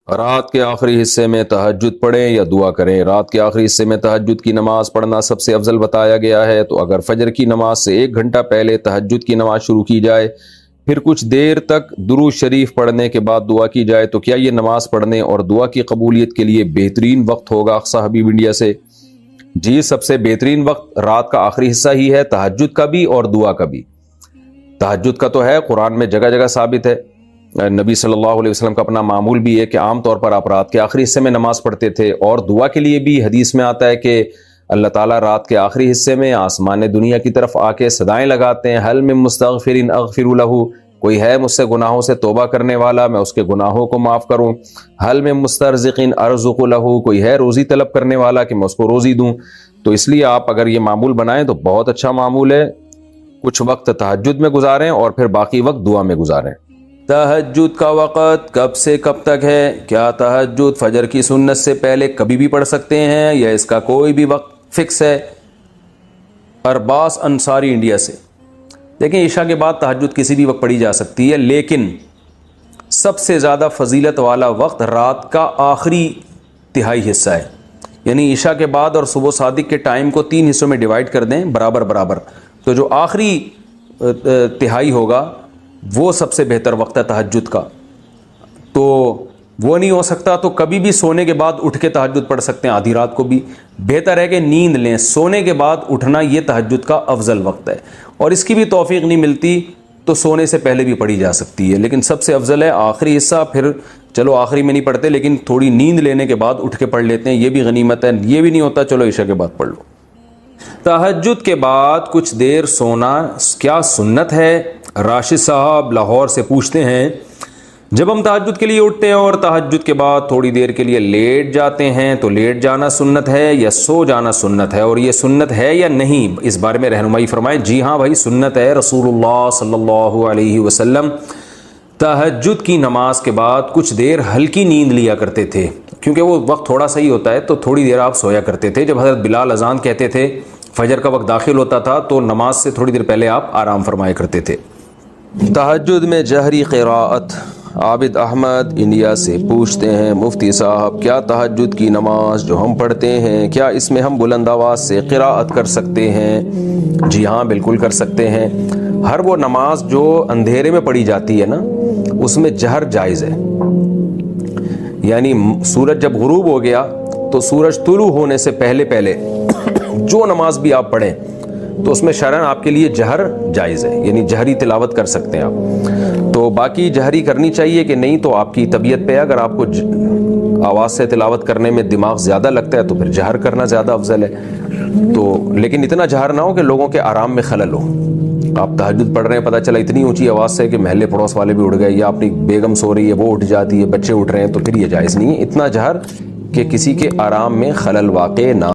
رات کے آخری حصے میں تہجد پڑھیں یا دعا کریں۔ رات کے آخری حصے میں تہجد کی نماز پڑھنا سب سے افضل بتایا گیا ہے، تو اگر فجر کی نماز سے 1 گھنٹہ پہلے تہجد کی نماز شروع کی جائے، پھر کچھ دیر تک درود شریف پڑھنے کے بعد دعا کی جائے، تو کیا یہ نماز پڑھنے اور دعا کی قبولیت کے لیے بہترین وقت ہوگا؟ اقصی حبیب انڈیا سے جی، سب سے بہترین وقت رات کا آخری حصہ ہی ہے، تہجد کا بھی اور دعا کا بھی۔ تہجد کا تو ہے، قرآن میں جگہ جگہ ثابت ہے، نبی صلی اللہ علیہ وسلم کا اپنا معمول بھی ہے کہ عام طور پر آپ رات کے آخری حصے میں نماز پڑھتے تھے، اور دعا کے لیے بھی حدیث میں آتا ہے کہ اللہ تعالیٰ رات کے آخری حصے میں آسمان دنیا کی طرف آ کے صدائیں لگاتے ہیں، حل من مستغفر اغفر لہ، کوئی ہے مجھ سے گناہوں سے توبہ کرنے والا، میں اس کے گناہوں کو معاف کروں، حل من مسترزق ارزق لہ، کوئی ہے روزی طلب کرنے والا کہ میں اس کو روزی دوں۔ تو اس لیے آپ اگر یہ معمول بنائیں تو بہت اچھا معمول ہے، کچھ وقت تہجد میں گزاریں اور پھر باقی وقت دعا میں گزاریں۔ تہجد کا وقت کب سے کب تک ہے؟ کیا تہجد فجر کی سنت سے پہلے کبھی بھی پڑھ سکتے ہیں یا اس کا کوئی بھی وقت فکس ہے؟ ارباس انصاری انڈیا سے دیکھیں، عشاء کے بعد تہجد کسی بھی وقت پڑھی جا سکتی ہے، لیکن سب سے زیادہ فضیلت والا وقت رات کا آخری تہائی حصہ ہے، یعنی عشاء کے بعد اور صبح صادق کے ٹائم کو 3 حصوں میں ڈیوائڈ کر دیں برابر برابر، تو جو آخری تہائی ہوگا وہ سب سے بہتر وقت ہے تہجد کا۔ تو وہ نہیں ہو سکتا تو کبھی بھی سونے کے بعد اٹھ کے تہجد پڑھ سکتے ہیں، آدھی رات کو بھی۔ بہتر ہے کہ نیند لیں، سونے کے بعد اٹھنا یہ تہجد کا افضل وقت ہے، اور اس کی بھی توفیق نہیں ملتی تو سونے سے پہلے بھی پڑھی جا سکتی ہے، لیکن سب سے افضل ہے آخری حصہ۔ پھر چلو آخری میں نہیں پڑھتے لیکن تھوڑی نیند لینے کے بعد اٹھ کے پڑھ لیتے ہیں، یہ بھی غنیمت ہے۔ یہ بھی نہیں ہوتا چلو عشاء کے بعد پڑھ لو۔ تہجد کے بعد کچھ دیر سونا کیا سنت ہے؟ راشد صاحب لاہور سے پوچھتے ہیں، جب ہم تہجد کے لیے اٹھتے ہیں اور تہجد کے بعد تھوڑی دیر کے لیے لیٹ جاتے ہیں تو لیٹ جانا سنت ہے یا سو جانا سنت ہے، اور یہ سنت ہے یا نہیں، اس بارے میں رہنمائی فرمائیں۔ جی ہاں بھائی، سنت ہے۔ رسول اللہ صلی اللہ علیہ وسلم تہجد کی نماز کے بعد کچھ دیر ہلکی نیند لیا کرتے تھے، کیونکہ وہ وقت تھوڑا صحیح ہوتا ہے، تو تھوڑی دیر آپ سویا کرتے تھے۔ جب حضرت بلال اذان کہتے تھے، فجر کا وقت داخل ہوتا تھا، تو نماز سے تھوڑی دیر پہلے آپ آرام فرمایا کرتے تھے۔ تہجد میں جہری قراءت، عابد احمد انڈیا سے پوچھتے ہیں، مفتی صاحب کیا تہجد کی نماز جو ہم پڑھتے ہیں کیا اس میں ہم بلند آواز سے قراءت کر سکتے ہیں؟ جی ہاں بالکل کر سکتے ہیں۔ ہر وہ نماز جو اندھیرے میں پڑھی جاتی ہے نا، اس میں جہر جائز ہے، یعنی سورج جب غروب ہو گیا تو سورج طلوع ہونے سے پہلے پہلے جو نماز بھی آپ پڑھیں تو اس میں شرعاً آپ کے لیے جہر جائز ہے، یعنی جہری تلاوت کر سکتے ہیں آپ۔ تو باقی جہری کرنی چاہیے کہ نہیں تو آپ کی طبیعت پہ، اگر آپ کو آواز سے تلاوت کرنے میں دماغ زیادہ لگتا ہے تو پھر جہر کرنا زیادہ افضل ہے۔ تو لیکن اتنا جہر نہ ہو کہ لوگوں کے آرام میں خلل ہو۔ آپ تہجد پڑھ رہے ہیں، پتہ چلا اتنی اونچی آواز سے کہ محلے پڑوس والے بھی اٹھ گئے، یا اپنی بیگم سو رہی ہے وہ اٹھ جاتی ہے، بچے اٹھ رہے ہیں، تو پھر یہ جائز نہیں ہے۔ اتنا جہر کہ کسی کے آرام میں خلل واقع نہ